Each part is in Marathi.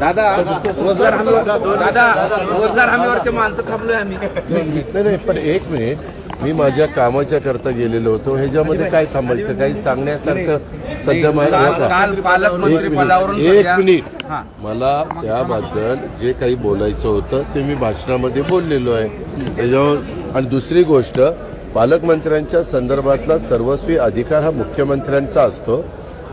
दादा रोजगार हमी दादा रोजगार हमीवरचे माणसं थांबलोय आम्ही. नाही पण एक मिनिट, मी माझ्या कामाच्या करता गेलेलो होतो. ह्याच्यामध्ये काय थांबायचं, काही सांगण्यासारखं सध्या काल पालकमंत्री पदावरून एक मिनिट, मला त्याबद्दल जे काही बोलायचं होतं ते मी भाषणामध्ये बोललेलो आहे. त्याच्यावर आणि दुसरी गोष्ट, पालकमंत्र्यांच्या संदर्भातला सर्वस्वी अधिकार हा मुख्यमंत्र्यांचा असतो.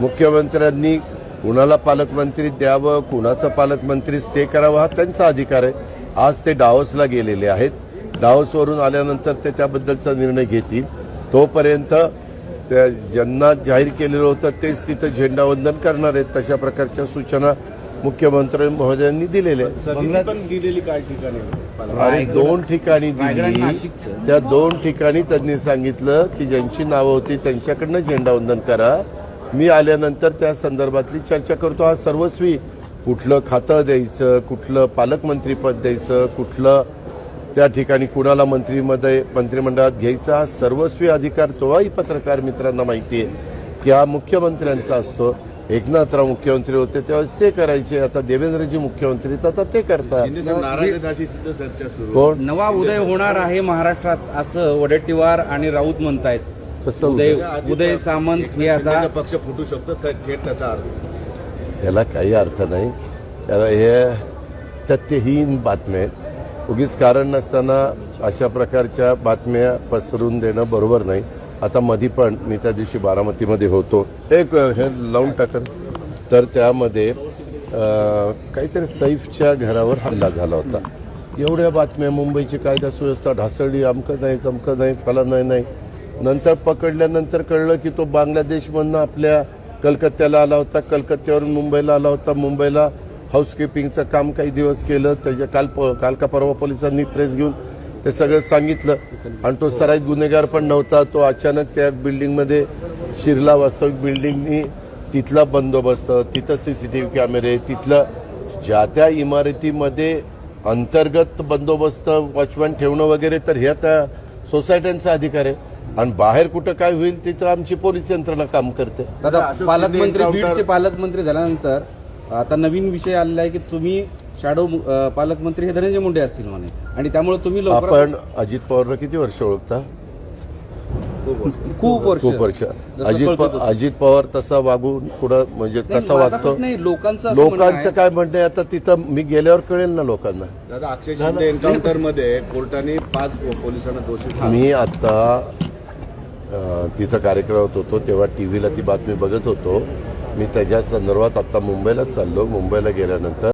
मुख्यमंत्र्यांनी कुणाला पालकमंत्री द्यावं, कुणाचा पालकमंत्री स्टे करावा हा त्यांचा अधिकार आहे. आज ते डावोसला गेलेले आहेत. डावोसवरून आल्यानंतर ते त्याबद्दलचा निर्णय घेतील. तोपर्यंत त्या ज्यांना जाहीर केलेलं होतं तेच तिथं झेंडावंदन करणार आहेत. तशा प्रकारच्या सूचना मुख्यमंत्री महोदयांनी दिलेल्या आहेत. पण दिलेली काय ठिकाणी आणि 2 ठिकाणी दिली. त्या 2 ठिकाणी त्यांनी सांगितलं की ज्यांची नावं होती त्यांच्याकडनं झेंडावंदन करा. मी आल्यानंतर त्या संदर्भातली चर्चा करतो. हा सर्वस्वी कुठलं खातं द्यायचं, कुठलं पालकमंत्रीपद द्यायचं, कुठलं त्या ठिकाणी कुणाला मंत्रिमंडळात घ्यायचा, हा सर्वस्वी अधिकार तोही पत्रकार मित्रांना माहिती आहे की हा मुख्यमंत्र्यांचा असतो. एकनाथराव मुख्यमंत्री होते त्यावेळेस ते करायचे. आता देवेंद्रजी मुख्यमंत्री आता ते करतात. कोण नवा उदय होणार आहे महाराष्ट्रात असं वडेट्टीवार आणि राऊत म्हणतायत. कसं उदय सामंत हे आता पक्ष फुटू शकतो थेट त्याचा अर्थ. याला काही अर्थ नाही. त्याला हे तथ्यहीन बातम्या आहेत. उगीच कारण नसताना अशा प्रकारच्या बातम्या पसरून देणं बरोबर नाही. आता मधी पण मी त्या दिवशी बारामतीमध्ये होतो. एक हे लावून टाकन तर त्यामध्ये काहीतरी सैफच्या घरावर हल्ला झाला होता. एवढ्या बातम्या, मुंबईची कायदा सुव्यवस्था ढासळली, अमकं नाही तमकं नाही फला नाही. नंतर पकडल्यानंतर कळलं की तो बांगलादेशमधनं आपल्या कलकत्त्याला आला होता, कलकत्त्यावरून मुंबईला आला होता. मुंबईला हाऊसकीपिंगचं काम काही दिवस केलं. त्याच्या काल का परवा पोलिसांनी प्रेस घेऊन ते सगळं सांगितलं. आणि तो सराईत गुन्हेगार पण नव्हता. तो अचानक त्या बिल्डिंगमध्ये शिरला. वास्तविक बिल्डिंगनी तिथला बंदोबस्त, तिथं सीसीटीव्ही कॅमेरे, तिथलं ज्या त्या इमारतीमध्ये अंतर्गत बंदोबस्त, वॉचमॅन ठेवणं वगैरे, तर ह्या त्या सोसायट्यांचा अधिकार आहे. आणि बाहेर कुठं काय होईल तिथं आमची पोलीस यंत्रणा काम करते. दादा पालकमंत्री, बीडचे पालकमंत्री झाल्यानंतर आता नवीन विषय आलेला आहे की तुम्ही शॅडो पालकमंत्री हे धनंजय मुंडे असतील म्हणे, आणि त्यामुळे तुम्ही आपण अजित पवारला किती वर्ष ओळखता? खूप वर्ष. अजित पवार तसा वागून कुठं म्हणजे कसा वागतो लोकांचं काय म्हणणं आहे आता तिथं मी गेल्यावर कळेल ना लोकांना. दादा अक्षय शिंदे एन्काउंटर मध्ये कोर्टाने 5 पोलिसांना दोषी. मी आता तिथं कार्यक्रमात होतो तेव्हा टीव्हीला ती बातमी बघत होतो. मी त्याच्या संदर्भात आता मुंबईला चाललो. मुंबईला गेल्यानंतर